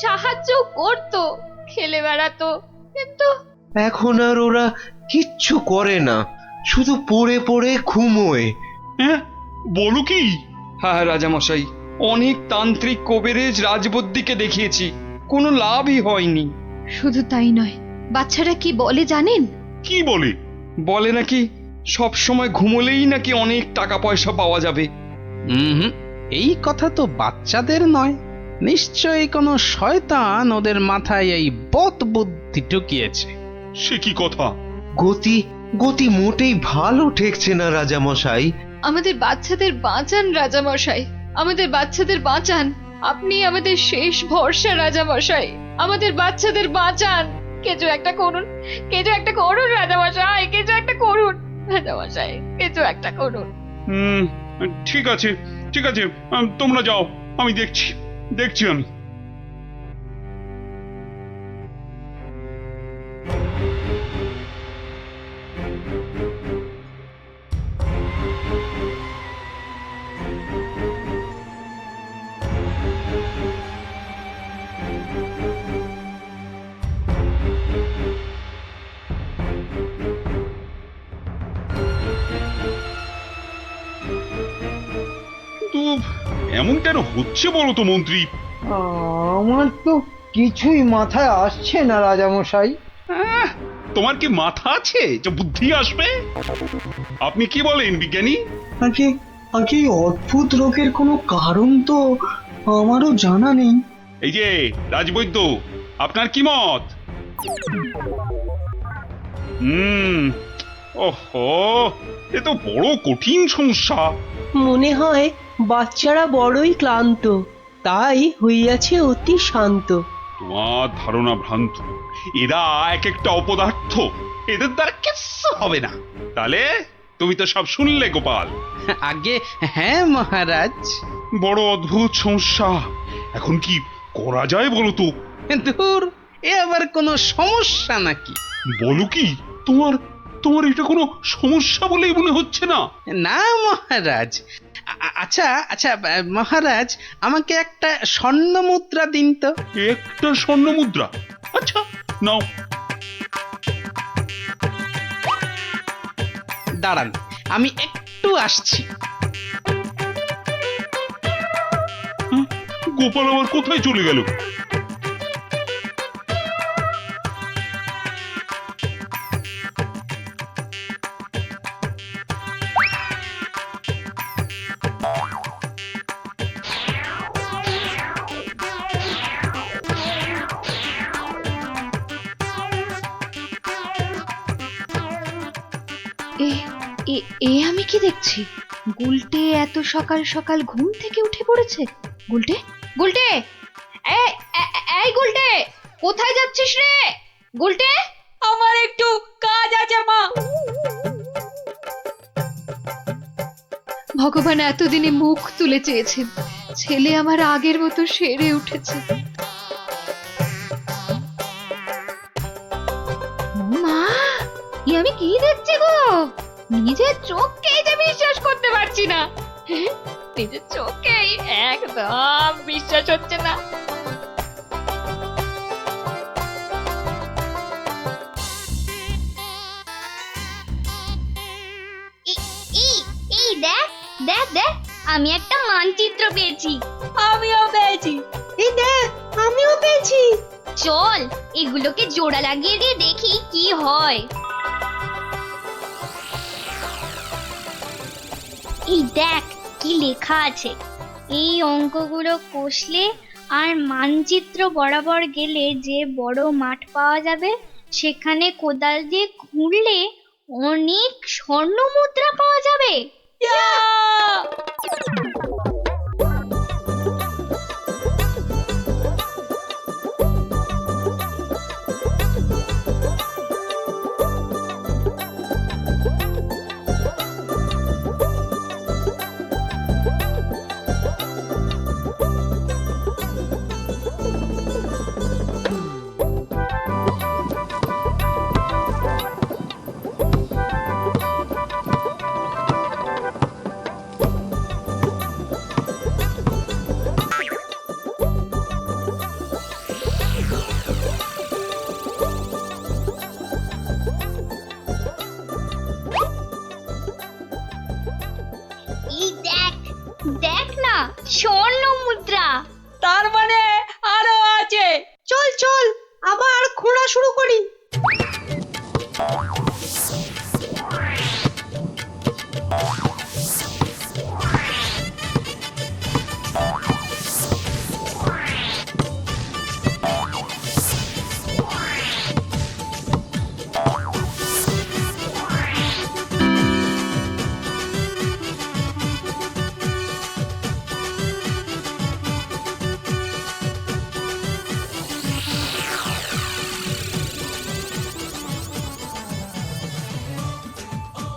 সাহায্য করতো, খেলে বেড়াতো, কিন্তু এখন আর ওরা কিচ্ছু করে না, শুধু পড়ে পড়ে ঘুমোয়। হ্যাঁ, বলো কি? হ্যাঁ রাজামশাই, অনেক তান্ত্রিক কবিরাজ রাজবদ্যিকে দেখিয়েছি, কোনো লাভই হয়নি। শুধু তাই নয়, বাচ্চারা কি বলে জানেন? কি বলে? বলে নাকি সব সময় ঘুমোলেই নাকি অনেক টাকা পয়সা পাওয়া যাবে। হুম, এই কথা তো বাচ্চাদের নয়, নিশ্চয়ই কোনো শয়তান ওদের মাথায় এই বদ বুদ্ধি ঢুকিয়েছে। সে কি কথা? গতি গতি মোটেই ভালো ঠেকছে না রাজামশাই। আমাদের বাচ্চাদের বাঁচান রাজামশাই, আমাদের বাচ্চাদের বাঁচান। আপনি আমাদের শেষ ভরসা রাজামশাই, আমাদের বাচ্চাদের বাঁচান। কিছু একটা করুন, কিছু একটা করুন রাজামশাই, কিছু একটা করুন রাজামশাই, কিছু একটা করুন। হুম, ঠিক আছে, ঠিক আছে, তোমরা যাও, আমি দেখছি, দেখছি আমি। কিন্তু এমন কেন হচ্ছে বলো তো মন্ত্রী? আমার তো কিছুই মাথায় আসছে না রাজামশাই। আহ, তোমার কি মাথা আছে যে বুদ্ধি আসবে? আপনি কি বলেন বিজ্ঞানী? আগে আগে এই অদ্ভুত রোগের কোনো কারণ তো আমারও জানা নেই। এই যে রাজবৈদ্য, আপনার কি মত? ওহো, এ তো বড় কঠিন সমস্যা। মনে হয় বাচ্চারা বড়ই ক্লান্ত, তাই হইয়াছে অতি শান্ত। তোমার ধারণা ভ্রান্ত, এরা এক একটা অপদার্থ, এদের দ্বারা কিচ্ছু হবে না। তাহলে তুমি তো সব শুনলে গোপাল। আগে হ্যাঁ মহারাজ। বড় অদ্ভুত সমস্যা, এখন কি করা যায় বলো তো? ধুর, এ আবার কোনো সমস্যা নাকি? বলো কি, তোমার তোমার এটা কোনো সমস্যা বলেই মনে হচ্ছে না? না মহারাজ। আচ্ছা আচ্ছা মহারাজ, আমাকে একটা স্বর্ণ মুদ্রা দিন তো। একটা স্বর্ণ মুদ্রা? আচ্ছা, নাও। দাঁড়ান, আমি একটু আসছি। গোপাল আবার কোথায় চলে গেল? আমি কি দেখছি? গুলটে এত সকাল সকাল ঘুম থেকে উঠে পড়েছে। গুলটে, গুলটে, এই গুলটে, কোথায় যাচ্ছিস রে? গুলটে, আমার একটু কাজ আছে মা। ভগবান এতদিনে মুখ তুলে চেয়েছেন, ছেলে আমার আগের মতো সেরে উঠেছে। মা, আমি কি দেখছি গো? নিজের চোখকেই যে বিশ্বাস করতে পারছি না। নিজের চোখেই একদম বিশ্বাস হচ্ছে না। এই দেখ দেখ দেখ, আমি একটা মানচিত্র পেয়েছি। আমিও পেয়েছি। এই দেখ, আমিও পেয়েছি। চল এগুলোকে জোড়া লাগিয়ে দিয়ে দেখি কি হয়। এই দেখ কি লেখা আছে। এই অঙ্কগুলো কষলে আর মানচিত্র বরাবর গেলে যে বড় মাঠ পাওয়া যাবে, সেখানে কোদাল দিয়ে খুঁড়লে অনেক স্বর্ণ মুদ্রা পাওয়া যাবে।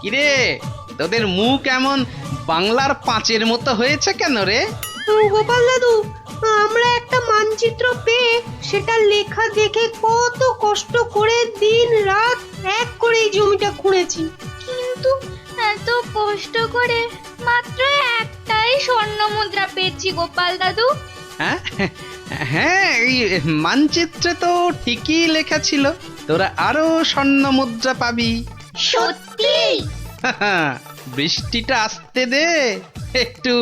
কিরে তোদের মুখ এমন বাংলার পাঁচের মতো হয়েছে কেন রে? গোপাল দাদু, আমরা একটা মানচিত্র পেয়ে সেটা লেখা দেখে কত কষ্ট করে দিন রাত এক করে এই জমিটা খুঁড়েছি। কিন্তু এত কষ্ট করে মাত্র একটাই স্বর্ণ মুদ্রা পেয়েছি গোপাল দাদু। হ্যাঁ হ্যাঁ, এই মানচিত্রে তো ঠিকই লেখা ছিল তোরা আরো স্বর্ণ মুদ্রা পাবি। সত্যি? বৃষ্টিটা আসতে দে, একটু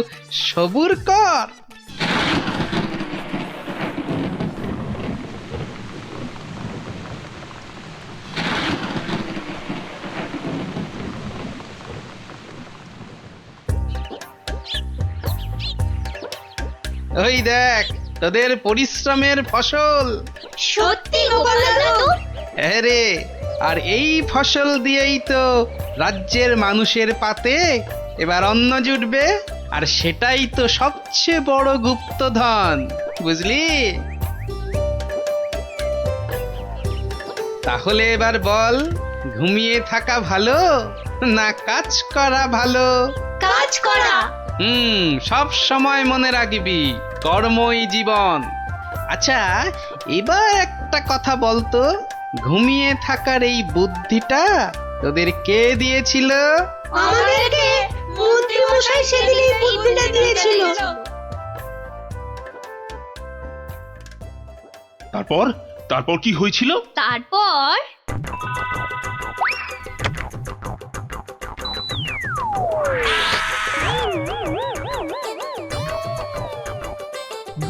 সবুর কর। ওই দেখ তোদের পরিশ্রমের ফসল। সত্যি গোপাল দাদু? হ্যাঁ রে, আর এই ফসল দিয়েই তো রাজ্যের মানুষের পাতে এবার অন্ন জুটবে, আর সেটাই তো সবচেয়ে বড় গুপ্তধন, বুঝলি? তাহলে এবার বল, ঘুমিয়ে থাকা ভালো না কাজ করা ভালো? কাজ করা। সব সময় মনে রাখবি, কর্মই জীবন। আচ্ছা, এবার একটা কথা বলতো, ঘুমিয়ে থাকার এই বুদ্ধিটা তোদের কে দিয়েছিল? আমাদেরকে মন্ত্রী মশাই সেদিন এই বুদ্ধিটা দিয়েছিল। তারপর তারপর কি হয়েছিল? তারপর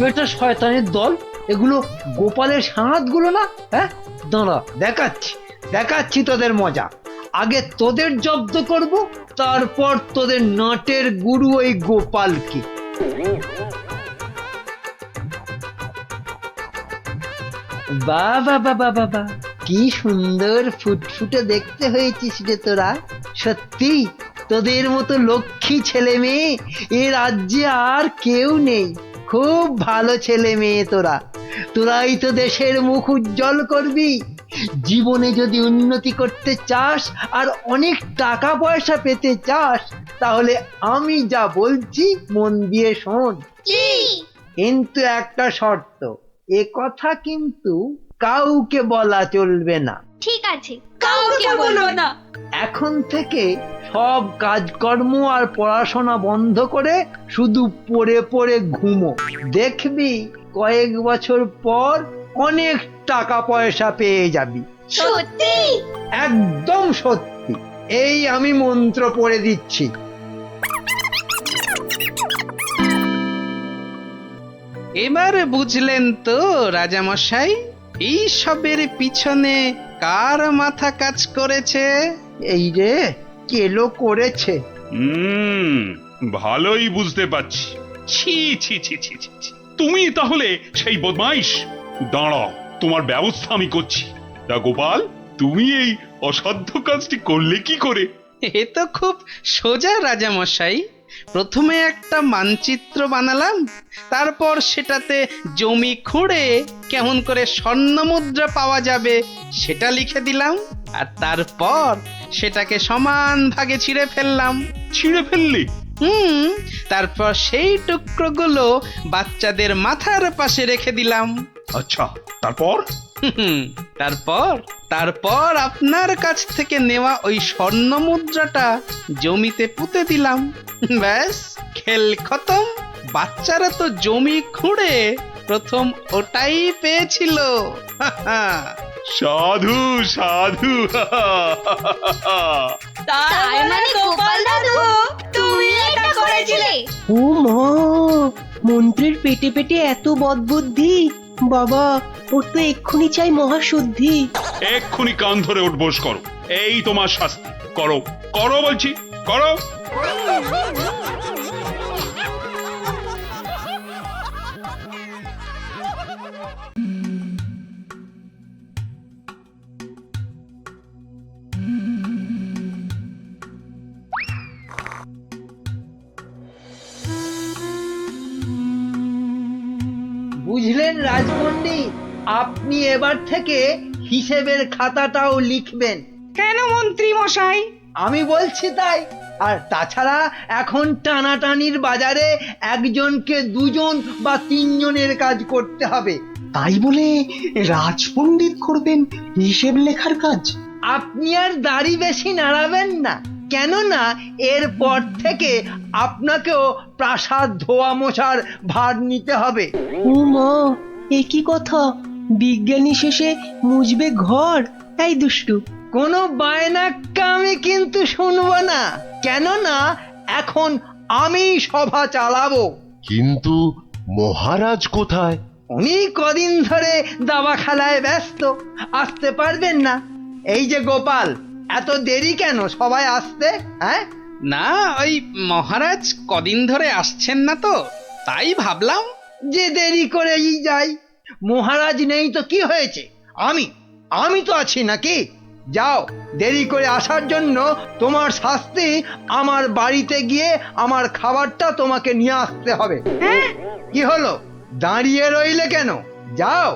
বেটা শয়তানের দল, এগুলো গোপালের সাঁতগুলো না? হ্যাঁ, দাঁড়া দেখাচ্ছি দেখাচ্ছি তোদের মজা। আগে তোদের জব্দ করব, তারপর তোদের নাটের গুরু ওই গোপালকে। বাবা বাবা বাবা, কি সুন্দর ফুটফুটে দেখতে হয়েছিস রে তোরা। সত্যি তোদের মতো লক্ষ্মী ছেলে মেয়ে এ রাজ্যে আর কেউ নেই। খুব ভালো ছেলে মেয়ে তোরা, তোরাই তো দেশের মুখ উজ্জ্বল করবি। জীবনে যদি উন্নতি করতে চাস আর অনেক টাকা পয়সা পেতে চাস, তাহলে আমি যা বলছি মন দিয়ে শোন। কি? কিন্তু একটা শর্ত, এ কথা কিন্তু কাউকে বলা চলবে না। ঠিক আছে, কাউকে বলবো না। এখন থেকে সব কাজকর্ম আর পড়াশোনা বন্ধ করে শুধু পড়ে পড়ে ঘুমো। দেখবি কয়েক বছর পর অনেক টাকা পয়সা পেয়ে যাবি। সত্যি? একদম সত্যি। এই আমি মন্ত্র পড়ে দিচ্ছি। এবার বুঝলেন তো রাজামশাই, এই সবের পিছনে কার মাথা কাজ করেছে? এই রে, কেলো করেছে। ভালোই বুঝতে পারছি। ছি ছি ছি ছি ছি ছি। তুমি তাহলে সেই বদমাইশ। দাঁড়াও, তোমার ব্যবস্থা আমি করছি। তা গোপাল, তুমি এই অসাধ্য কাজটি করলে কি করে? এ তো খুব সোজা রাজামশাই। প্রথমে একটা মানচিত্র বানালাম, তারপর সেটাতে জমি খুঁড়ে কেমন করে স্বর্ণ মুদ্রা পাওয়া যাবে সেটা লিখে দিলাম, আর তারপর সেটাকে সমান ভাগে ছিঁড়ে ফেললাম। ছিঁড়ে ফেললে? তারপর সেই টুকরোগুলো বাচ্চাদের মাথার পাশে রেখে দিলাম। আচ্ছা, তারপর? তারপর তারপর আপনার কাছ থেকে নেওয়া ওই স্বর্ণ মুদ্রাটা জমিতে পুঁতে দিলাম। ব্যাস, খেল খতম। বাচ্চারা তো জমি খুঁড়ে প্রথম ওটাই পেয়েছিল। সাধু সাধু। তার মানে গোপাল দাদু তুমি এটা করেছিলে? ও মা, মন্ত্রীর পেটে পেটে এত বদবুদ্ধি! বাবা, ওর তো এক্ষুনি চাই মহাশুদ্ধি। এক্ষুনি কান ধরে উঠবোস করো, এই তোমার শাস্তি। করো করো বলছি, করো। বুঝলেন রাজপণ্ডিত, আপনি এবার থেকে হিসেবের খাতাটাও লিখবেন। কেন মন্ত্রী মশাই? আমি বলছি তাই। আর তাছাড়া এখন টানাটানির বাজারে একজনকে দুজন বা তিনজনের কাজ করতে হবে। তাই বলে রাজপণ্ডিত করবেন হিসেব লেখার কাজ? আপনি আর দাড়ি বেশি নাড়াবেন না, কেননা এরপর থেকে আপনাকেও প্রাসাদ ধোয়া মোছার ভার নিতে হবে। ও মা, এ কি কথা! বিজ্ঞানী শেষে মুজবে ঘর? এই দুষ্টু, কোনো বায়নাক্কা আমি কিন্তু শুনবো না, কেননা এখন আমি সভা চালাবো। কিন্তু মহারাজ কোথায়? উনি কদিন ধরে দাবা খেলায় ব্যস্ত, আসতে পারবেন না। এই যে গোপাল, এত দেরি কেন সবাই আসতে? হ্যাঁ, না ওই মহারাজ কদিন ধরে আসছেন না তো, তাই ভাবলাম। যে দেরি করেই যাই। মহারাজ নেই তো কি হয়েছে, আমি তো আছি নাকি? যাও, দেরি করে আসার জন্য তোমার শাস্তি আমার বাড়িতে গিয়ে আমার খাবারটা তোমাকে নিয়ে আসতে হবে। কি হলো, দাঁড়িয়ে রইলে কেন? যাও।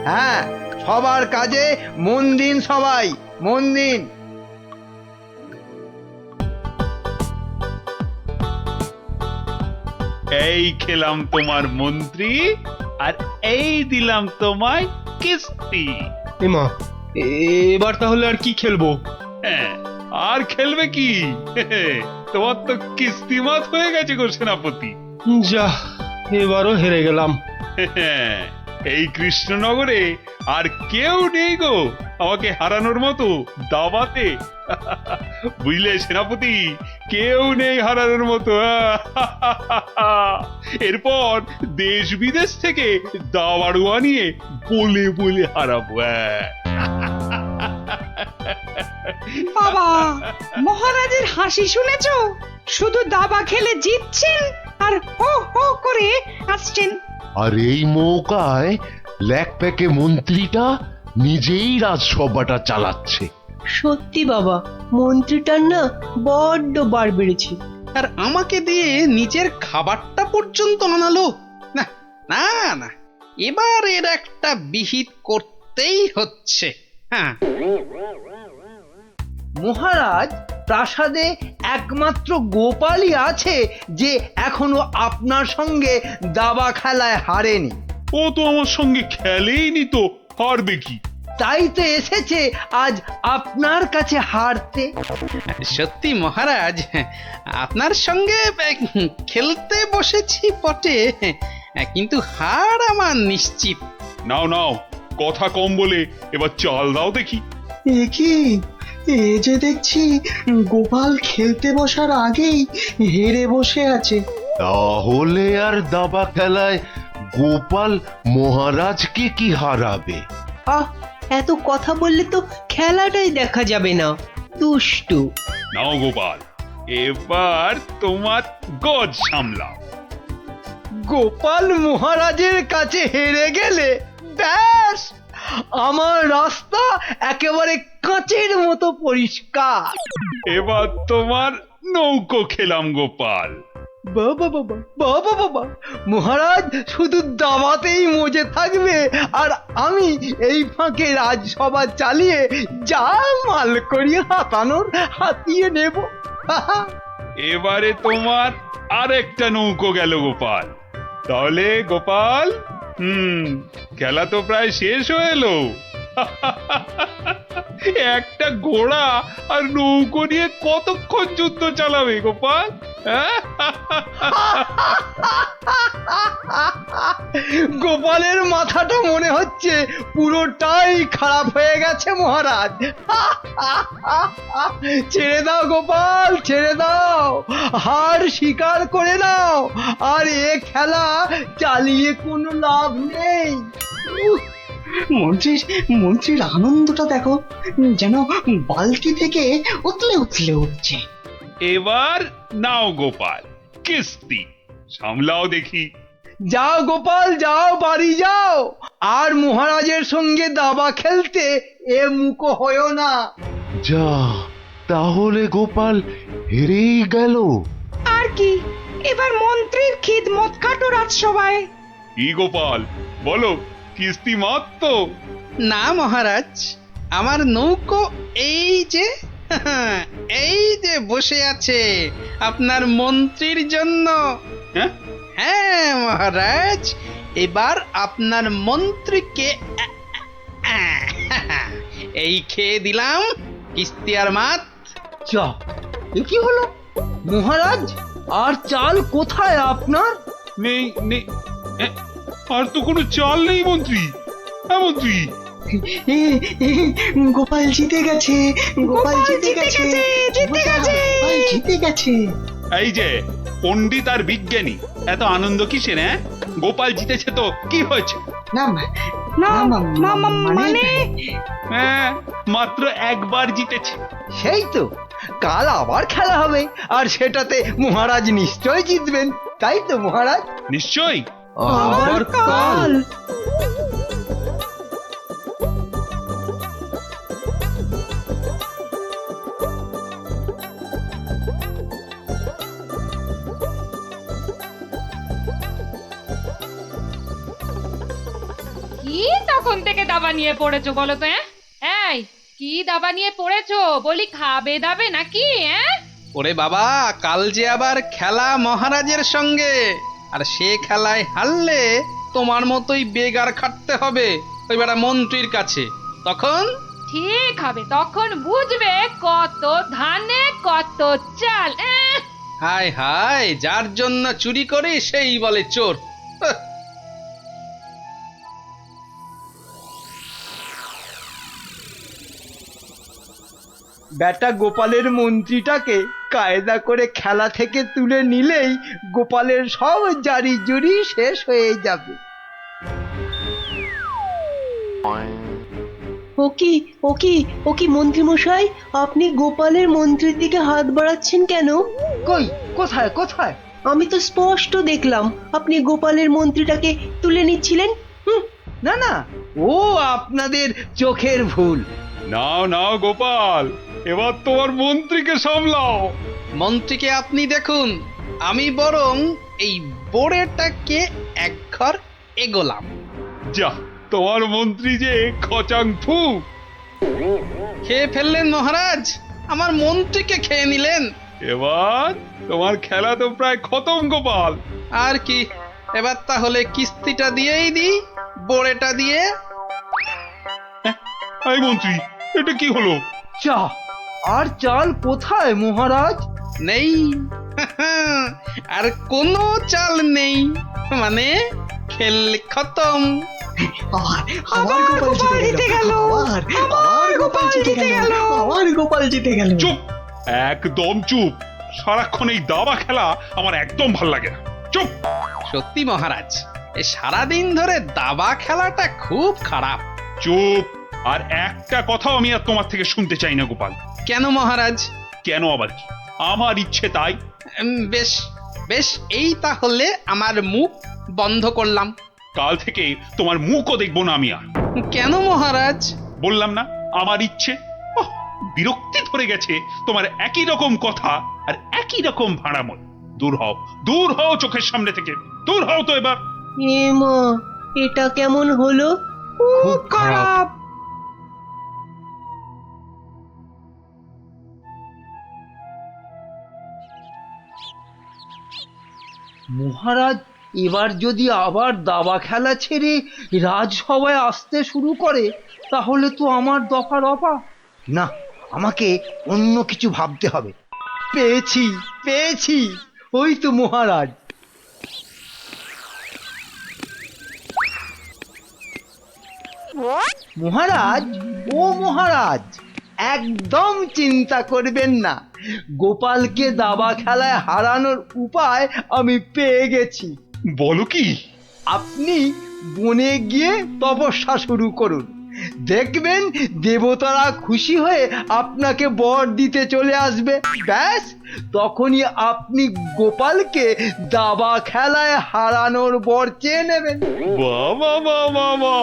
হ্যাঁ, সবার কাজে মন দিন, সবাই মন দিন। এই খেলাম তোমার মন্ত্রী, আর এই দিলাম তোমায় কিস্তি। এমা, এবার তাহলে আর কি খেলবো? হ্যাঁ, আর খেলবে কি? তোমার তো কিস্তিমাত হয়ে গেছে গো সেনাপতি। যা, এবারও হেরে গেলাম। এই কৃষ্ণনগরে আর কেউ নেই গো আমাকে হারানোর মতো দাবাতে। বুঝলে সেনাপতি, কেউ নেই হারানোর মতো। এরপর দেশ বিদেশ থেকে দাবাড়ুয়া নিয়ে বলে বলে হারাবো। বাবা, মহারাজের হাসি শুনেছো? শুধু দাবা খেলে জিতছেন আর হো হো করে আসছেন। আর এই মৌকায় ল্যাকপ্যাকে মন্ত্রীটা নিজেই রাজসভাটা চালাচ্ছে। সত্যি বাবা, মন্ত্রীটার না বড্ড বার বেড়েছে। আর আমাকে দিয়ে নিজের খাবারটা পর্যন্ত আনালো। না না না, এবার এর একটা বিহিত করতেই হচ্ছে। হ্যাঁ, মহারাজ, প্রাসাদে একমাত্র গোপালই আছে যে এখনো আপনার সঙ্গে দাবা খেলায় হারেনি। ও তো আমার সঙ্গে খেলেইনি, তো হারবে কি? তাই তো এসেছে আজ আপনার কাছে হারতে। সত্যি মহারাজ, আপনার সঙ্গে খেলতে বসেছি বটে, কিন্তু হার আমার নিশ্চিত। নাও নাও, কথা কম বলে এবার চাল দাও দেখি। এ কি, এ যে দেখছি গোপাল খেলতে বসার আগেই হেরে বসে আছে। তাহলে আর দাবা খেলায় গোপাল মহারাজকে কি হারাবে? আহ, এত কথা বললে তো খেলাটাই দেখা যাবে না। দুষ্টু। নাও গোপাল, এবার তোমার গজ সামলাও। গোপাল মহারাজের কাছে হেরে গেলে ব্যাস, আমার রাস্তা একেবারে কাঁচের মতো পরিষ্কার। এবার তোমার নৌকো খেলাম গোপাল। বাবা বাবা বাবা বাবা, মহারাজ শুধু দাবাতেই মজে থাকবে আর আমি এই ফাঁকে রাজসভা চালিয়ে যা মাল করিয়ে হাতানোর হাতিয়ে নেব। এবারে তোমার আরেকটা নৌকো গেল গোপাল। তাহলে গোপাল, খেলা তো প্রায় শেষ হয়ে এলো। একটা ঘোড়া আর নৌকো নিয়ে কতক্ষণ যুদ্ধ চালাবে গোপাল? গোপালের মাথাটা মনে হচ্ছে পুরোটাই খারাপ হয়ে গেছে মহারাজ। ছেড়ে দাও গোপাল, ছেড়ে দাও, হার স্বীকার করে নাও, আর এ খেলা চালিয়ে কোনো লাভ নেই। মন্ত্রীর আনন্দটা দেখো, যেন বালতি থেকে উতলে উতলে উঠছে। এবার নাও গোপাল কিস্তি, সামলাও দেখি। যাও গোপাল, যাও, বাড়ি যাও, আর মহারাজের সঙ্গে দাবা খেলতে এ মুখো হয়েও না। যা, তাহলে গোপাল হেরেই গেল। আর কি, এবার মন্ত্রীর খিদমত কাটো রাজসভায়। কি গোপাল, বলো কিস্তি মাত্র? না মহারাজ, আমার নৌকো এই যে এই যে বসে আছে আপনার মন্ত্রীর জন্য। হ্যাঁ হ্যাঁ মহারাজ, এবার আপনার মন্ত্রীকে এই খেয়ে দিলাম কিস্তি আর মাত। চা এ কি হলো মহারাজ? আর চাল কোথায় আপনার? নেই নেই আর তো কোনো চাল নেই মন্ত্রী। হ্যাঁ মন্ত্রী, গোপাল জিতে গেছে, গোপাল জিতে গেছে, গোপাল জিতে গেছে। এই যে পণ্ডিত আর বিজ্ঞানী, এত আনন্দ কিসের? হ্যাঁ, গোপাল জিতেছে তো কি হয়েছে? না মানে হ্যাঁ, মাত্র একবার জিতেছে। সেই তো, কাল আবার খেলা হবে আর সেটাতে মহারাজ নিশ্চয় জিতবেন, তাই তো মহারাজ? নিশ্চয়ই। আবার কাল? কি তখন থেকে দাবা নিয়ে পড়েছো বলো তো? এই কি দাবা নিয়ে পড়েছো? বলি খাবে দাবে নাকি? ওরে বাবা, কাল যে আবার খেলা মহারাজের সঙ্গে, আর সে খেলায় হারলে তোমার মতোই বেগার খাটতে হবে ওই বেটা মন্ত্রীর কাছে। তখন ঠিক হবে, তখন বুঝবে কত ধানে কত চাল। হায় হায়, যার জন্য চুরি করি সেই বলে চোর। বেটা গোপালের মন্ত্রীটাকে কায়দা করে খেলা থেকে তুলে নিলেই গোপালের সব জারি জুরি শেষ হয়ে যাবে। ও কি মন্ত্রী মশাই, আপনি গোপালের মন্ত্রীর দিকে হাত বাড়াচ্ছেন কেন? কই, কোথায় কোথায়? আমি তো স্পষ্ট দেখলাম আপনি গোপালের মন্ত্রীটাকে তুলে নিচ্ছিলেন। না না, ও আপনাদের চোখের ভুল। নাও নাও গোপাল, এবার তোমার মন্ত্রীকে সামলাও। মন্ত্রীকে আপনি দেখুন, আমি বরং এই বোড়েটাকে এক ঘর এগোলাম। যা, তোমার মন্ত্রী যে খচাং ফু। খেয়ে ফেললেন মহারাজ, আমার মন্ত্রীকে খেয়ে নিলেন। এবার তোমার খেলা তো প্রায় খতম গোপাল। আর কি, এবার তাহলে কিস্তিটা দিয়েই দিই, বোড়েটা দিয়ে। এই মন্ত্রী, এটা কি হলো? চা আর চাল কোথায় মহারাজ? নেই, আর কোনো চাল নেই, মানে খেল খতম। আবার গোপাল জিতে গেল, আবার গোপাল জিতে গেল, আবার গোপাল জিতে গেল। চুপ, একদম চুপ। সারাক্ষণ এই দাবা খেলা আমার একদম ভাল লাগে না। চুপ। সত্যি মহারাজ, এই সারাদিন ধরে দাবা খেলাটা খুব খারাপ। চুপ, আর একটা কথাও আমি আর তোমার থেকে শুনতে চাই না গোপাল। কেন মহারাজ? কেন আবার কি? আমার ইচ্ছে তাই। বেশ বেশ, এই তাহলে আমার মুখ বন্ধ করলাম। কাল থেকে তোমার মুখও দেখবো না আমি আর। কেন মহারাজ? বললাম না, আমার ইচ্ছে। বিরক্তি ধরে গেছে তোমার একই রকম কথা আর একই রকম ভাড়াময়। দূর হও, দূর হও চোখের সামনে থেকে, দূর হও তো এবার। মা, এটা কেমন হলো? খুব খারাপ। মহারাজ এবার যদি আবার দাবা খেলা ছেড়ে রাজসভায় আসতে শুরু করে তাহলে তো আমার দফা রফা। না, আমাকে অন্য কিছু ভাবতে হবে। পেয়েছি পেয়েছি, ওই তো মহারাজ। মহারাজ, ও মহারাজ, একদম চিন্তা করবেন না, গোপালকে দাবা খেলায় হারানোর উপায় আমি পেয়ে গেছি। বলো কি? আপনি বনে গিয়ে তপস্যা শুরু করুন, দেখবেন দেবতারা খুশি হয়ে আপনাকে বর দিতে চলে আসবে। ব্যাস, তখনই আপনি গোপালকে দাবা খেলায় হারানোর বর চেয়ে নেবেন। বাবা বাবা বাবা,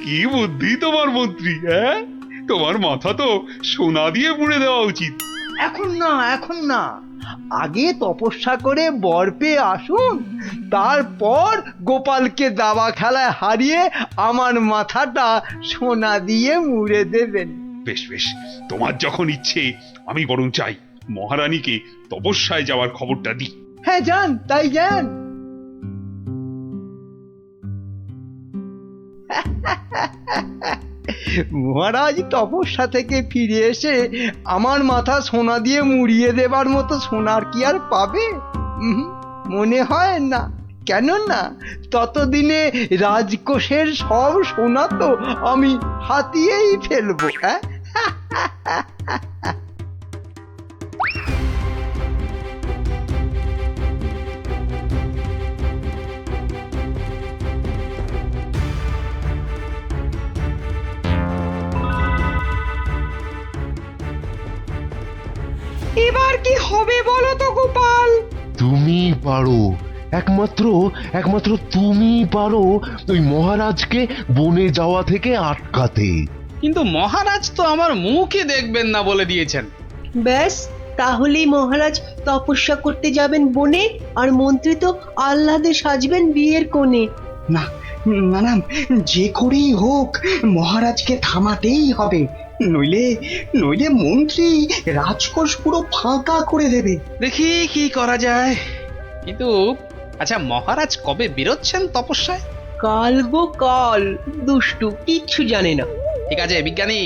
কি বুদ্ধি তোমার মন্ত্রী! হ্যাঁ, তোমার মাথা তো সোনা দিয়ে মুড়ে দেওয়া উচিত। এখন না, এখন না, আগে তপস্যা করে বর পেয়ে আসুন, তারপর গোপালকে দাবা খেলায় হারিয়ে আমার মাথাটা সোনা দিয়ে মুড়ে দেবেন। বেশ বেশ, তোমার যখন ইচ্ছে আমি বরং চাই মহারানীকে তপস্যায় যাওয়ার খবরটা দিই। হ্যাঁ যান, তাই যান। মহারাজ তপস্যা থেকে ফিরে এসে আমার মাথা সোনা দিয়ে মুড়িয়ে দেবার মতো সোনার কি আর পাবে? মনে হয় না। কেননা ততদিনে রাজকোষের সব সোনা তো আমি হাতিয়েই ফেলবো। হ্যাঁ, এবার কি হবে বলো তো গোপাল? তুমি পারো, একমাত্র তুমি পারো ওই মহারাজকে বনে যাওয়া থেকে আটকাতে। কিন্তু মহারাজ তো আমার মুখই দেখবেন না বলে দিয়েছেন। ব্যাস, তাহলেই মহারাজ তপস্যা করতে যাবেন বনে, আর মন্ত্রী তো আহ্লাদে সাজবেন বিয়ের কোণে। না না না, যে করেই হোক মহারাজকে থামাতেই হবে, নইলে নইলে মন্ত্রী রাজকোষ পুরো ফাঁকা করে দেবে। দেখি কি করা যায়। কিন্তু আচ্ছা, মহারাজ কবে বেরোচ্ছেন তপস্যায়? কাল গো কাল, দুষ্টু কিচ্ছু জানে না। ঠিক আছে বিজ্ঞানী,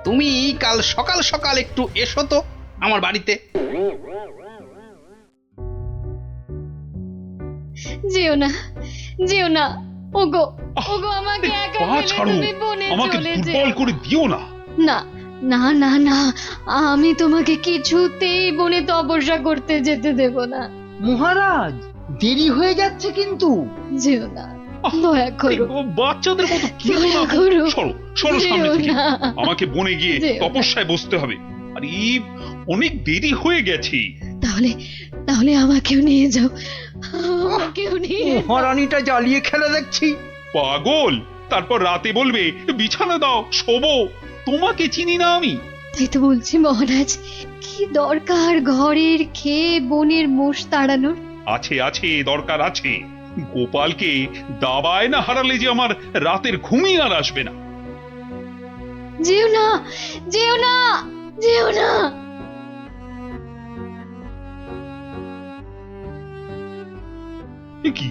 তুমি কাল সকাল সকাল একটু এসো তো আমার বাড়িতে। যেও না, যেও না, ওগো ওগো, আমাকে একা পা ফেলে ছাড়ো, তুমি বনে আমাকে চলে দুর্বল যেও করে দিও না। না না না না, আমি তোমাকে কিছুতেই বনে তপস্যা করতে যেতে দেব না। মহারাজ দেরি হয়ে যাচ্ছে কিন্তু। যেও না, দয়া করো, বাচ্চাদের মতো কি দয়া করো। সরো সরো সামনে যেও থেকে। না। আমাকে বনে গিয়ে যেও না। তপস্যায় বসতে হবে। আর অনেক দেরি হয়ে গেছে। তাহলে তাহলে আমাকেও নিয়ে যাও, আমাকেও নিয়ে যাও। মহারানীটা জ্বালিয়ে খেলে দেখছি। পাগল, তারপর রাতে বলবে বিছানা দাও, শোবো। তোমাকে চিনি না আমি। তাই তো বলছি মহারাজ, কি দরকার ঘরের খেয়ে বনের মোষ তাড়ানোর? আছে আছে, দরকার আছে। গোপালকে দাবায় না হারালে যে আমার রাতের ঘুমই আর আসবে না। যেও না, যেও না, যেও না। এ কি,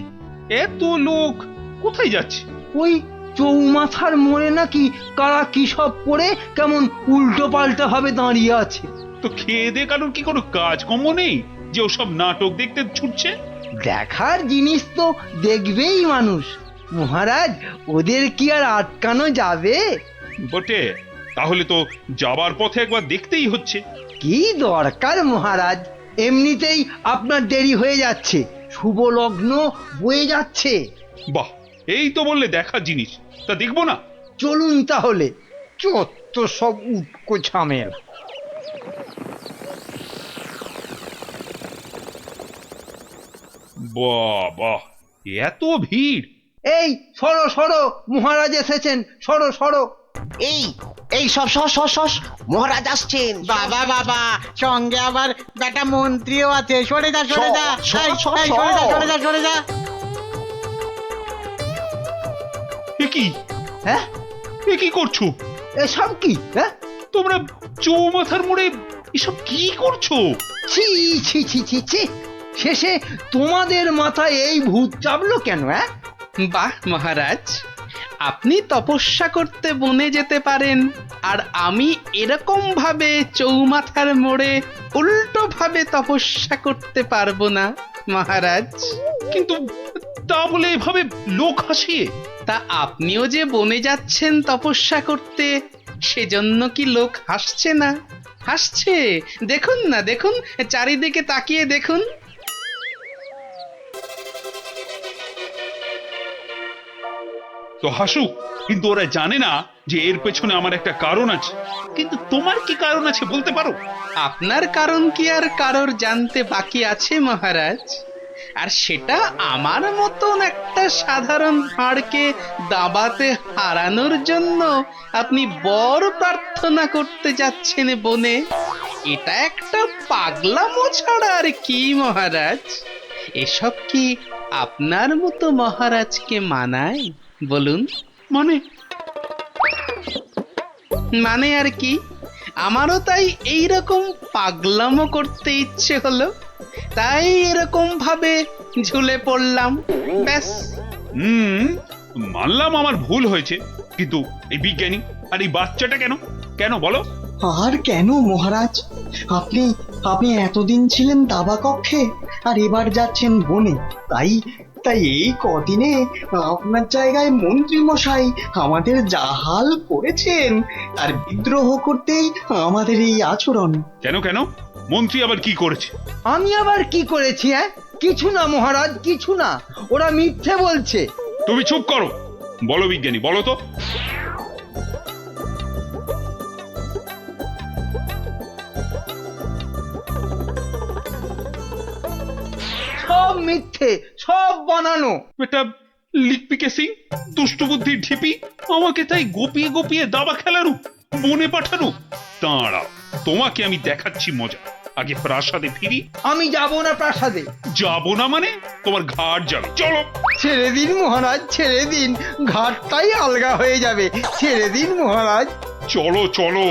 এত লোক কোথায় যাচ্ছে? ওই চৌমাথার মোড়ে নাকি কারা কি সব করে কেমন উল্টো পাল্টা ভাবে দাঁড়িয়ে আছে। তো খেয়ে দে কারণ কি কোনো কাজকর্ম নেই যে ওসব নাটক দেখতে ছুটছে? দেখার জিনিস তো দেখবেই মানুষ। মহারাজ, ওদের কি আর আটকানো যাবে? বটে, তাহলে তো যাবার পথে একবার দেখতেই হচ্ছে। কি দরকার মহারাজ, এমনিতেই আপনার দেরি হয়ে যাচ্ছে, শুভ লগ্ন বয়ে যাচ্ছে। বাহ, এই তো বললে দেখার জিনিস, তা দেখবো না? চলুন তাহলে। চত্ব সব উটকো ঝামেলা। বাহ বাহ, এত ভিড়! এই সরো সরো, মহারাজ এসেছেন, সরো সরো। এই এই সব সস সস সস, মহারাজ আসছেন। বাবা বাবা, সঙ্গে আবার বেটা মন্ত্রীও আছে। সরে যা সরে যা, এই, এই, সরে যা সরে যা সরে যা। এ কি, হ্যাঁ, এ কি করছো এসব কি? হ্যাঁ, তোমরা? চৌমাথার মোড়ে এসব কি করছো? ছি ছি ছি ছি ছি, শেষে তোমাদের মাথায় এই ভূত চাপলো কেন? হ্যাঁ, বাহ মহারাজ, আপনি তপস্যা করতে বনে যেতে পারেন, আর আমি এরকম ভাবে চৌমাথার মোড়ে উল্টো ভাবে তপস্যা করতে পারবো না মহারাজ। কিন্তু তা বলে এভাবে লোক হাসিয়ে? তা আপনিও যে বনে যাচ্ছেন তপস্যা করতে, সেজন্য কি লোক হাসছে না? হাসছে, দেখুন না, দেখুন, চারিদিকে তাকিয়ে দেখুন। তো হাসুক, কিন্তু ওরা জানে না যে এর পেছনে আমার একটা কারণ আছে। কিন্তু তোমার কি কারণ আছে বলতে পারো? আপনার কারণ কি আর কারোর জানতে বাকি আছে মহারাজ? আর সেটা আমার মতন একটা সাধারণ হাড়কে দাবাতে হারানোর জন্য আপনি বর প্রার্থনা করতে যাচ্ছেন বনে। এটা একটা পাগলামো ছাড়া আর কি মহারাজ? এসব কি আপনার মতো মহারাজকে মানায় বলুন? মানে মানে আর কি, আমারও তাই এইরকম পাগলামো করতে ইচ্ছে হলো, তাই এরকম ভাবে ঝুলে পড়লাম, ব্যাস। মানলাম আমার ভুল হয়েছে, কিন্তু এই বিজ্ঞানী আর এই বাচ্চাটা কেন কেন বলো? আর কেন মহারাজ, আপনি আপনি এতদিন ছিলেন দাবা কক্ষে আর এবার যাচ্ছেন বনে, তাই তাই এই কদিনে আপনার জায়গায় মন্ত্রী মশাই আমাদের জাহাল করেছেন, আর বিদ্রোহ করতেই আমাদের এই আচরণ। কেন কেন মন্ত্রী আবার কি করেছে? আমি আবার কি করেছি? কিছু না মহারাজ, কিছু না, ওরা মিথ্যে বলছে। তুমি চুপ করো, বলো বিজ্ঞানী, বলো তো। সব মিথ্যে, সব বানানো। এটা লিকপিকে সিং, দুষ্টু বুদ্ধির ঢিপি, আমাকে তাই গোপিয়ে গোপিয়ে দাবা খেলানো, বনে পাঠানো। দাঁড়াও, তোমাকে আমি দেখাচ্ছি মজা। আগে প্রাসাদে ফিরি। আমি যাব না প্রাসাদে। যাব না মানে? তোমার ঘাট যাবে, চলো। ছেড়ে দিন মহারাজ, ছেড়ে দিন, ঘাটটাই আলগা হয়ে যাবে, ছেড়ে দিন মহারাজ। চলো চলো,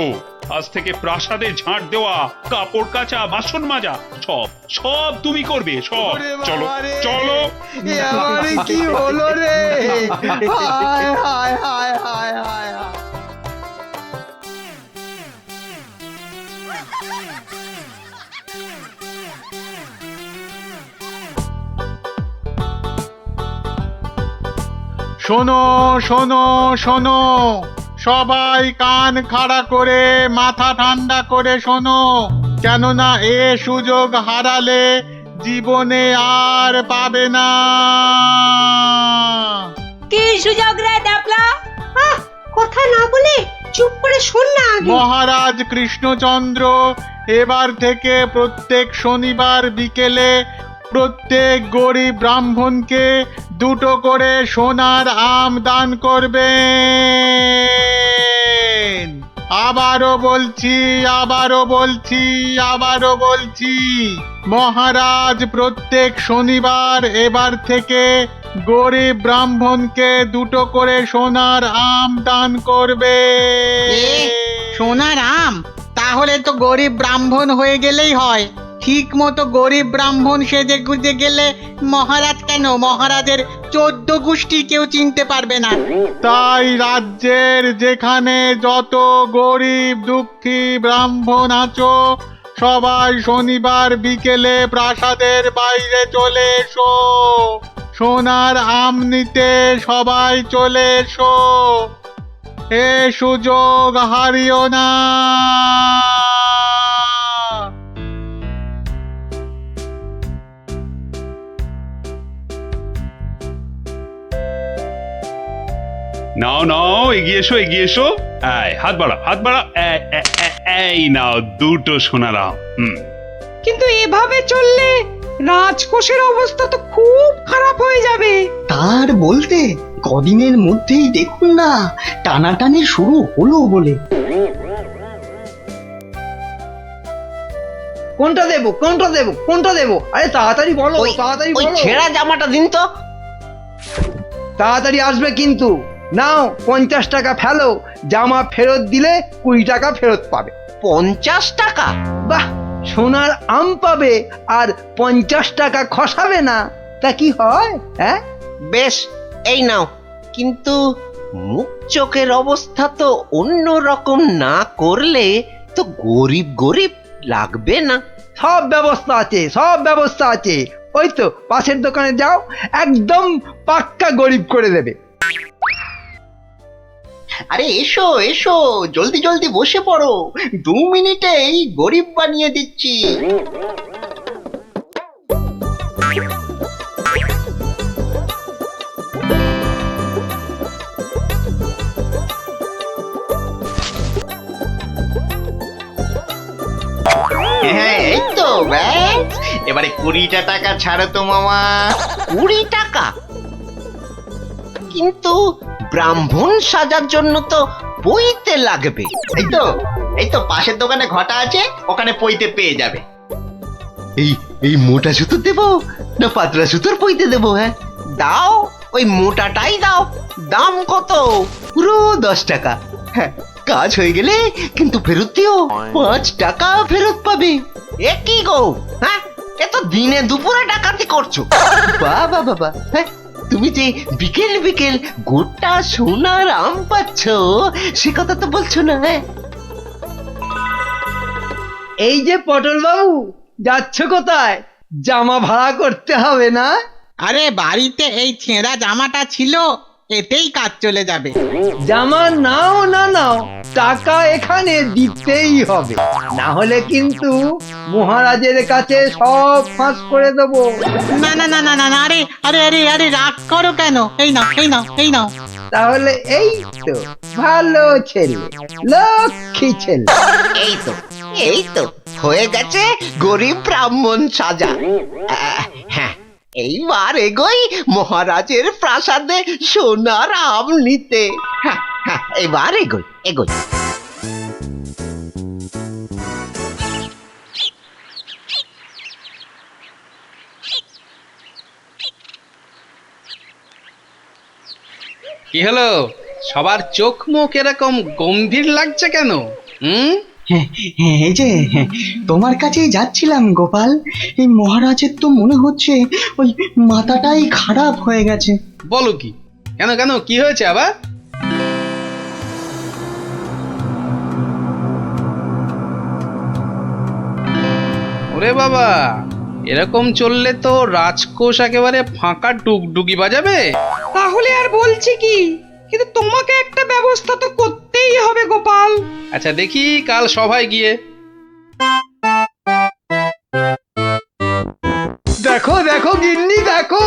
আজ থেকে প্রাসাদে ঝাঁট দেওয়া, কাপড় কাচা, বাসন মাজা সব সব তুমি করবে, সব। চলো চলো। এ আমার কি হলো রে? হায় হায় হায় হায় হায়। শোনো শোনো শোনো, সবাই কান খাড়া করে মাথা ঠান্ডা করে শোনো, কেননা এ সুযোগ হারালে জীবনে আর পাবে না। কি সুযোগ রে ডাবলা? কথা না বলে চুপ করে শোন না আগে। মহারাজ কৃষ্ণচন্দ্র এবার থেকে প্রত্যেক শনিবার বিকেলে প্রত্যেক গরিব ব্রাহ্মণকে 2টো করে সোনার আম দান করবেন। আবারও বলছি, আবারও বলছি, আবারও বলছি, মহারাজ প্রত্যেক শনিবার এবার থেকে গরিব ব্রাহ্মণকে 2টো করে সোনার আম দান করবে। সোনার আম? তাহলে তো গরিব ব্রাহ্মণ হয়ে গেলেই হয়। ঠিক মতো গরিব ব্রাহ্মণ সেজে গুজে গেলে মহারাজ কেন, মহারাজের 14 গোষ্ঠী কেউ চিনতে পারবে না। তাই রাজ্যের যেখানে যত গরিব দুঃখী ব্রাহ্মণ আছো, সবাই শনিবার বিকেলে প্রাসাদের বাইরে চলে এসো, সোনার আম নিতে সবাই চলে এসো, এ সুযোগ হারিও না। নাও নাও, এগিয়ে এসো, এগিয়ে এসো। হাত বাড়া, হাত বাড়া। এই নাও 2টো সোনার আম। কিন্তু এভাবে চললে রাজকোষের অবস্থা তো খুব খারাপ হয়ে যাবে। তার বলতে কদিনের মধ্যেই দেখুন না টানাটানি শুরু হলো বলে। কোনটা দেবো, কোনটা দেবো, কোনটা দেবো? আরে তাড়াতাড়ি বলো, তাড়াতাড়ি বলো। ছেঁড়া জামাটা দিন তো। তাড়াতাড়ি আসবে কিন্তু। নাও 50 টাকা ফেলো, জামা ফেরত দিলে 20 টাকা ফেরত পাবে। 50 টাকা? বাহ, সোনার আম পাবে আর 50 টাকা খসাবে না, তা কি হয়? হ্যাঁ বেশ, এই নাও। কিন্তু মুখ চোখের অবস্থা তো অন্য রকম না করলে তো গরিব গরিব লাগবে না। সব ব্যবস্থা আছে, সব ব্যবস্থা আছে। ওই তো পাশের দোকানে যাও, একদম পাক্কা গরিব করে দেবে। আরে এসো এসো, জলদি জলদি বসে পড়ো, 2 মিনিটেই গরিব বানিয়ে দিচ্ছি। হ্যাঁ, এই তো ব্যাস, এবারে 20টা টাকা ছাড়ো তো মামা। 20 টাকা? কিন্তু ব্রাহ্মণ সাজার জন্য তো পইতে লাগবে। এই তো পাশের দোকানে ঘটা আছে, ওখানে পইতে পেয়ে যাবে। এই এই মোটা সুতো দেবো না পাতলা সুতোর পইতে দেবো? হ্যাঁ দাও, ওই মোটাটাই দাও। দাম কত? পুরো 10 টাকা। হ্যাঁ, কাজ হয়ে গেলে কিন্তু ফেরত দিও, 5 টাকা ফেরত পাবে। এ কি গো, হ্যাঁ এ তো দিনে দুপুরে ডাকাতি করছো। বাবা বাবা, হ্যাঁ তুমি যে বিকেল বিকেল গোটা সোনার আম পাচ্ছ সে কথা তো বলছো না। হ্যাঁ এই যে পটল বাবু, যাচ্ছ কোথায়? জামা ভাড়া করতে হবে না? আরে বাড়িতে এই ছেঁড়া জামাটা ছিল, এতেই কাজ চলে যাবে। জামা নাও না নাও, টাকা এখানে দিতেই হবে, না হলে কিন্তু মহারাজের কাছে সব ফাঁস করে দেবো। না না না না না না, আরে আরে আরে আরে রাগ করো কেন? এই নাও এই নাও এই নাও। তাহলে এই তো ভালো ছেলে, লক্ষ্মী ছেলে। এই তো হয়ে গেছে গরিব ব্রাহ্মণ সাজা। হ্যাঁ এইবার এগোই মহারাজের প্রাসাদে সোনার আম নিতে। হ্যাঁ হ্যাঁ এবার এগোই এগোই। কি হলো, সবার চোখ মুখ এরকম গম্ভীর লাগছে কেন? হ্যাঁ, এই যে তোমার কাছেই যাচ্ছিলাম গোপাল। এই মহারাজের তো মনে হচ্ছে ওই মাথাটাই খারাপ হয়ে গেছে। বলো কি? কেন কেন, কি হয়েছে আবার? ওরে বাবা, এরকম চললে তো রাজকোষ একেবারে ফাঁকা ডুগডুগি বাজাবে। তাহলে আর বলছি কি, কিন্তু তোমাকে একটা ব্যবস্থা তো করতেই হবে গোপাল। আচ্ছা দেখি কাল সভায় গিয়ে। দেখো দেখো গিন্নি, দেখো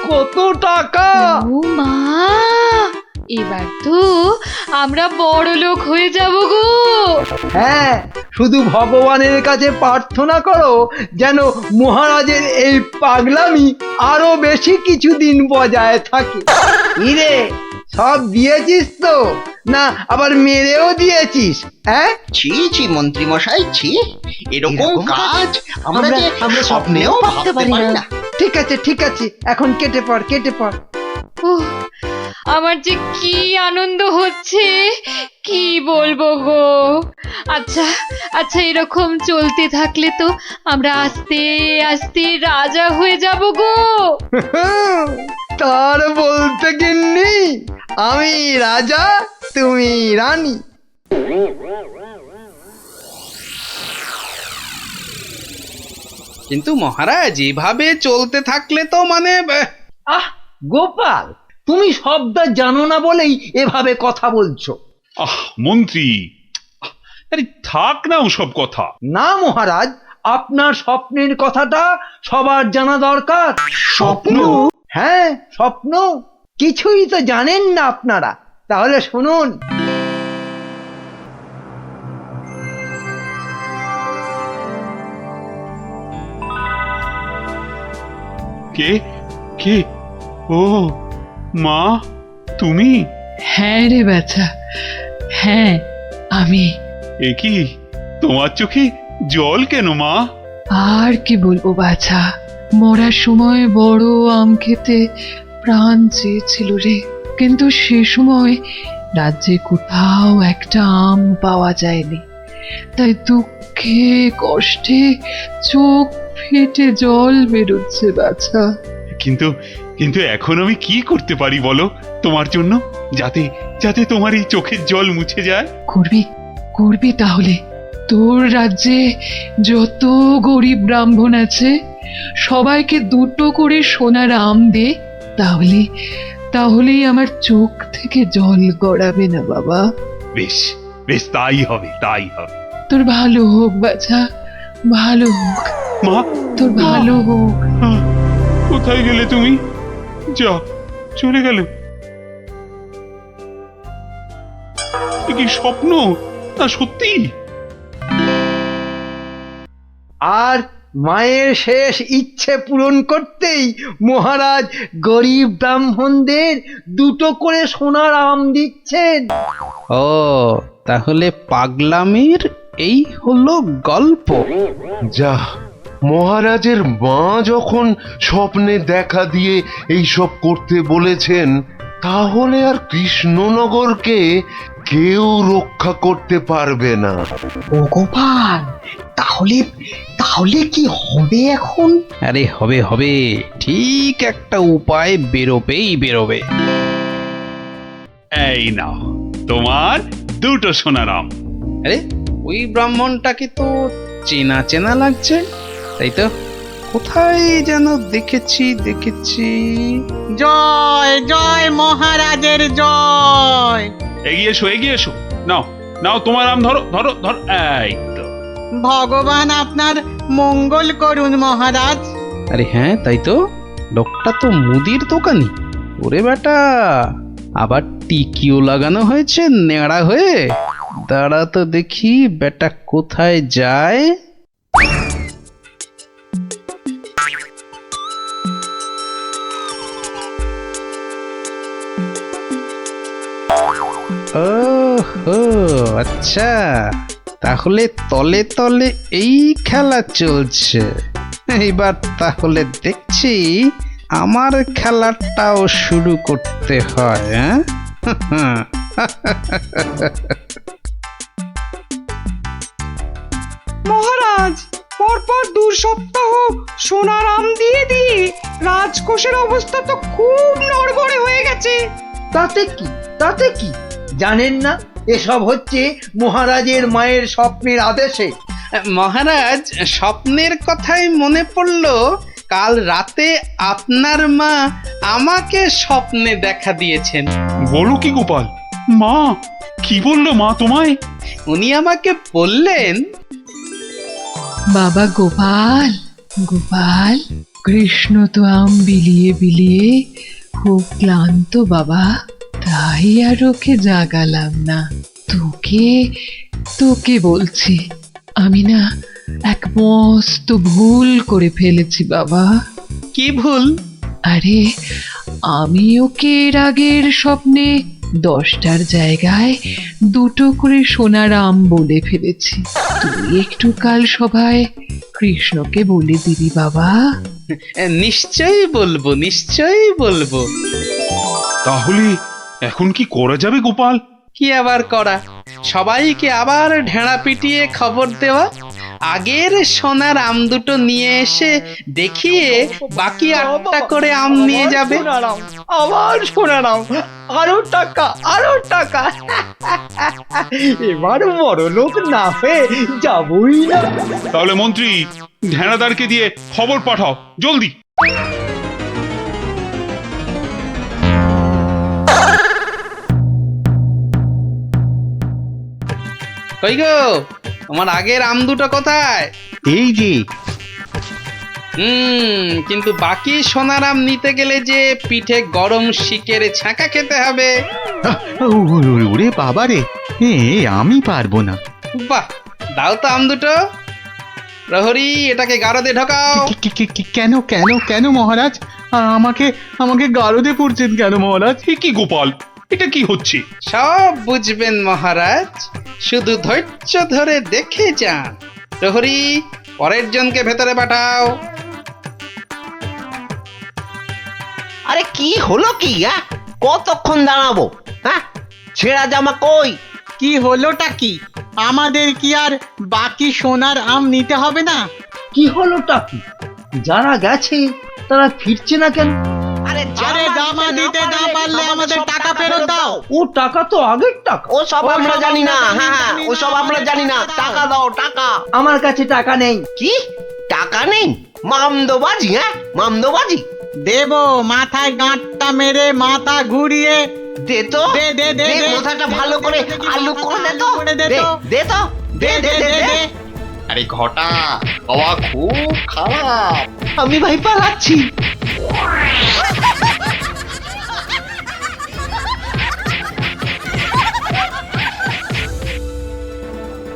কত টাকা। ও মা, এবার তো আমরা বড় লোক হয়ে যাব গো। হ্যাঁ, শুধু ভগবানের কাছে প্রার্থনা করো যেন মহারাজের এই পাগলামি আরো বেশি কিছুদিন বজায় থাকে। ইরে, সব দিয়েছিস তো, না আবার মেরেও দিয়েছিস? হ্যাঁ ছি ছি মন্ত্রী মশাই, ছি, এরকম কাজ আমরা স্বপ্নেও ভাবতে পারি না। ঠিক আছে ঠিক আছে, এখন কেটে পড় কেটে পড়। উহ, আমার যে কি আনন্দ হচ্ছে কি বলবো গো। আচ্ছা আচ্ছা, এরকম চলতে থাকলে তো আমরা আস্তে আস্তে রাজা হয়ে যাব গো। তার বলতে গিন্নি, আমি রাজা তুমি রানী। কিন্তু মহারাজ, এভাবে চলতে থাকলে তো মানে আহ গোপাল, তুমি শব্দ জানো না বলেই এভাবে কথা বলছো। মন্ত্রী, আরে থাক না ওসব কথা। না মহারাজ, আপনার স্বপ্নের কথাটা সবার জানা দরকার। স্বপ্ন? হ্যাঁ স্বপ্ন, কিছুই তো জানেন না আপনারা। তাহলে শুনুন। কে কে? ও মা, তুমি? হ্যাঁ রে বাছা, হ্যাঁ আমি। এ কি, তোমার চোখে জল কেন মা? আর কি বলবো বাছা, মরার সময় বড় আম খেতে প্রাণ চেয়েছিল রে, কিন্তু সে সময় রাজ্যে কোথাও একটা আম পাওয়া যায়নি। তাই দুঃখে কষ্টে চোখ ফেটে জল বেরোচ্ছে বাছা। কিন্তু কিন্তু এখন আমি কি করতে পারি বলো তোমার জন্য, যাতে যাতে তোমার এই চোখের জল মুছে যায়? করবি করবি তাহলে। তোর রাজ্যে যত গরিব ব্রাহ্মণ আছে সবাইকে 2টো করে সোনার আম দে, তাহলেই আমার চোখ থেকে জল গড়াবে না বাবা। বেশ বেশ, তাই হবে তাই হবে। তোর ভালো হোক বাছা, ভালো হোক মা, তোর ভালো হোক। কোথায় গেলে তুমি? যা, চলে গেল। এ কি স্বপ্ন না সত্যি? আর মায়ের শেষ ইচ্ছে পূরণ করতেই মহারাজ গরিব ব্রাহ্মণদের 2টো করে সোনার আম দিচ্ছেন। ও, তাহলে পাগলামির এই হলো গল্প। যা, মহারাজের মা যখন স্বপ্নে দেখা দিয়ে এইসব করতে বলেছেন, তাহলে আর কৃষ্ণনগরকে কেউ রক্ষা করতে পারবে না। ও গোপাল, তাহলে তাহলে কি হবে এখন? আরে হবে হবে, ঠিক একটা উপায় বেরোবে। এই নাও তোমার দুটো সোনার আম। আরে ওই ব্রাহ্মণটাকে তো চেনা চেনা লাগছে, তাই তো? কোথায় যেন দেখেছি। জয় জয় মহারাজের জয়। এগিয়ে এসো। নাও নাও তোমার আম, ধরো। এই তো। ভগবান আপনার মঙ্গল করুন মহারাজ। আরে হ্যাঁ, তাই তো, লোকটা তো মুদির দোকানি। ওরে বেটা, আবার টিকিও লাগানো হয়েছে নেড়া হয়ে। দাঁড়া তো দেখি বেটা কোথায় যায়। ওহো, আচ্ছা, তাহলে তলে তলে এই খেলা চলছে। এইবার তাহলে দেখছি আমার খেলাটাও শুরু করতে হয়। মহারাজ, পরপর 2 সপ্তাহ সোনার আম দিয়ে রাজকোষের অবস্থা তো খুব নড়বড়ে হয়ে গেছে। তাতে কি জানেন না, এসব হচ্ছে মহারাজের মায়ের স্বপ্নের আদেশে। মহারাজ, স্বপ্নের কথাই মনে পড়লো, কাল রাতে আপনার মা আমাকে স্বপ্নে দেখা দিয়েছেন। বলো কি গোপাল? মা কি বললো মা তোমায়? উনি আমাকে বললেন, বাবা গোপাল, কৃষ্ণ তো আম বিলিয়ে খুব ক্লান্ত বাবা, তাই আর ওকে জাগালাম না। তোকে বলছি, আমি না এক মস্ত ভুল করে ফেলেছি বাবা। কি ভুল? আরে, আমি ওকে এর আগের স্বপ্নে 10টার জায়গায় 2টো করে সোনার আম বলে ফেলেছি। তুই একটু কাল সভায় কৃষ্ণকে বলে দিবি বাবা। নিশ্চয়ই বলবো। তাহলে এখন কি করা যাবে গোপাল? কি আবার করা, সবাইকে আবার ঢেঁড়া পিটিয়ে খবর দেওয়া, আগের সোনার আম দুটো নিয়ে এসে দেখিয়ে বাকি 8টা করে আম নিয়ে যাবে। আবার সোনার আম, আরো টাকা। এবার বড় লোক না হয়ে যাবই না। তাহলে মন্ত্রী, ঢেঁড়াদারকে দিয়ে খবর পাঠাও জলদি। কই গো, তোমার আগের আম দুটো কোথায়? এই যে। কিন্তু বাকি সোনার আম নিতে গেলে যে পিঠে গরম শিকের ছাঁকা খেতে হবে। ওরে বাবা রে, আমি পারবো না। বাহ, দাও তো আম দুটো। প্রহরী, এটাকে গারদে ঢোকাও। কেন মহারাজ? আমাকে গারদে পড়ছেন কেন মহারাজ? কি গোপাল, এটা কি হচ্ছে? সব বুঝবেন মহারাজ, শুধু ধৈর্য ধরে দেখে যান। প্রহরী, পরের জনকে ভেতরে পাঠাও। আরে কি হলো কি? কতক্ষণ দাঁড়াবো? ছেঁড়া জামা কই? কি হলোটা কি? আমাদের কি আর বাকি সোনার আম নিতে হবে না? কি হলোটা কি? যারা গেছে তারা ফিরছে না কেন? আরে জামা দিতে না পারলে আমাদের টাকা ফেরত দাও। ও টাকা তো আগের টাকা। ও সব আমরা জানি না। ও সব আমরা জানি না। টাকা দাও, টাকা। আমার কাছে টাকা নেই। কি টাকা নেই? মামদোবাজি দেবো, মাথায় গাঁটটা মেরে মাথা ঘুরিয়ে দে তো। দে মাথাটা ভালো করে আলু করে দে তো। আরে ঘটা, বাবা খুব খারাপ। আমি ভাই পালাচ্ছি।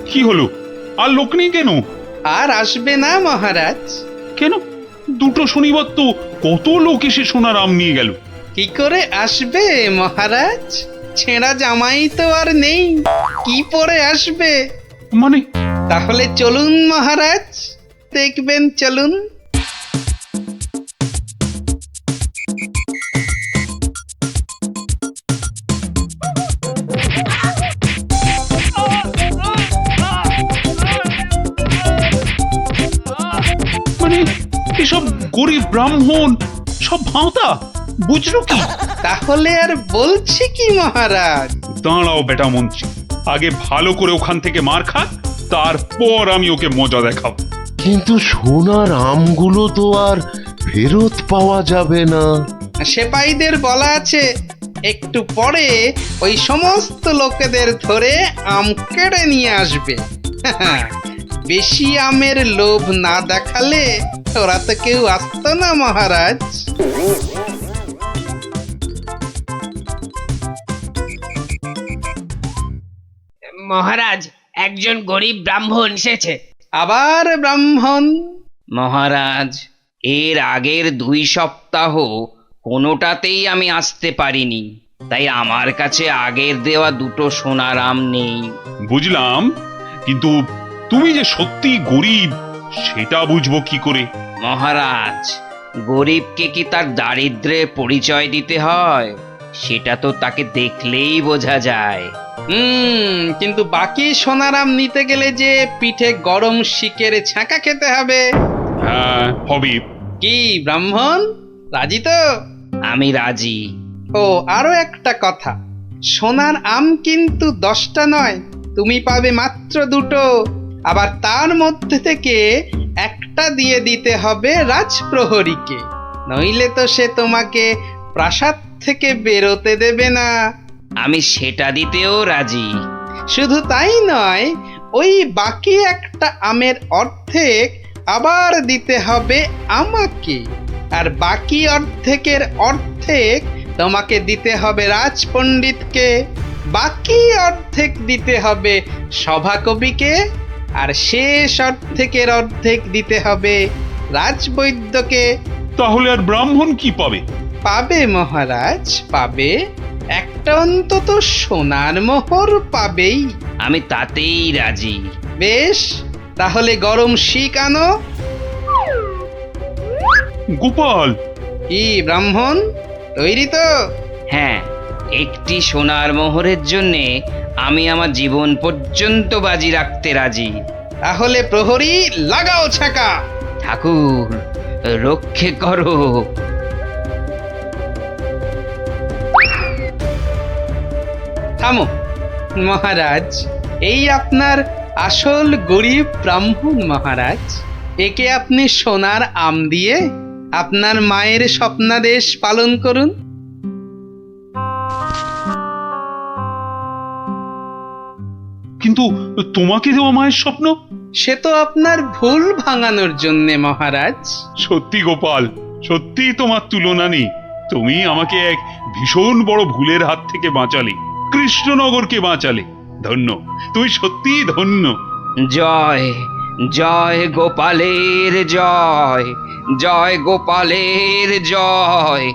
কি হলো? আর লোক নেই কেন? আর আসবে না মহারাজ। কেন? 2টো শনিবার তো কত লোক এসে সোনার আম নিয়ে গেল। কি করে আসবে মহারাজ? ছেঁড়া জামাই তো আর নেই, কি পরে আসবে? মানে? তাহলে চলুন মহারাজ, দেখবেন, চলুন। ব্রাহ্মণ সব ভাঁতা, বুঝলো কি? তাহলে আর বলছি কি মহারাজ? দাঁড়াও বেটা মন্ত্রী, আগে ভালো করে ওখান থেকে মার খা, তারপর আমি ওকে মজা দেখাবো। কিন্তু সোনার আমগুলো তো আর ফেরত পাওয়া যাবে না। সেপাইদের বলা আছে একটু পরে ওই সমস্ত লোকেদের ধরে আম কেড়ে নিয়ে আসবে। বেশি আমের লোভ না দেখালে ওরা তো কেউ আসতো না মহারাজ। মহারাজ, একজন গরিব ব্রাহ্মণ এসেছে। আবার ব্রাহ্মণ? মহারাজ, এর আগের 2 সপ্তাহ কোনোটাতেই আমি আসতে পারিনি, তাই আমার কাছে আগের দেওয়া 2টো সোনার আম নেই। বুঝলাম, কিন্তু তুমি যে সত্যি গরিব সেটা বুঝবো কি করে? মহারাজ, গরিবকে কি তার দারিদ্র্যের পরিচয় দিতে হয়? সেটা তো তাকে দেখলেই বোঝা যায়। কিন্তু বাকি সোনারাম নিতে গেলে যে পিঠে গরম শিকের ছাঁকা খেতে হবে। হ্যাঁ, হবে। কি ব্রাহ্মণ, রাজি তো? আমি রাজি। ও আরো একটা কথা, সোনার আম কিন্তু 10টা নয়, তুমি পাবে মাত্র 2টো। আবার তার মধ্যে থেকে একটা দিয়ে দিতে হবে রাজপ্রহরীকে, নইলে তো সে তোমাকে প্রাসাদ থেকে বেরোতে দেবে না। আমি সেটা দিতেও রাজি। শুধু তাই নয়, ওই বাকি একটা আমের অর্ধেক আবার দিতে হবে আমাকে, আর বাকি অর্ধেকের অর্ধেক তোমাকে দিতে হবে রাজপণ্ডিতকে, বাকি অর্ধেক দিতে হবে সভাকবিকে, আর শেষ অর্ধেকের অর্ধেক দিতে হবে রাজবৈদ্যকে। তাহলে আর ব্রাহ্মণ কি পাবে? পাবে মহারাজ, পাবে একটা অন্তত সোনার মোহর পাবেই। আমি তাতেই রাজি। বেশ, তাহলে গরম শিক আনো। গোপাল! কি ব্রাহ্মণ, তৈরি তো? হ্যাঁ, একটি সোনার মোহরের জন্যে আমি আমার জীবন পর্যন্ত বাজি রাখতে রাজি। তাহলে প্রহরী লাগাও ছাকা। ঠাকুর, রক্ষে করো। থামো মহারাজ, এই আপনার আসল গরিব ব্রাহ্মণ মহারাজ। একে আপনি সোনার আম দিয়ে আপনার মায়ের স্বপ্নাদেশ পালন করুন। কিন্তু তোমাকে দেওয়া মায়ের স্বপ্ন? সে তো আপনার ভুল ভাঙানোর জন্যে মহারাজ। সত্যি গোপাল, সত্যি তোমার তুলনা নেই। তুমি আমাকে এক ভীষণ বড় ভুলের হাত থেকে বাঁচালে, কৃষ্ণনগরকে বাঁচালে। ধন্য, তুমি সত্যিই ধন্য। জয় জয় গোপালের জয়, জয় গোপালের জয়।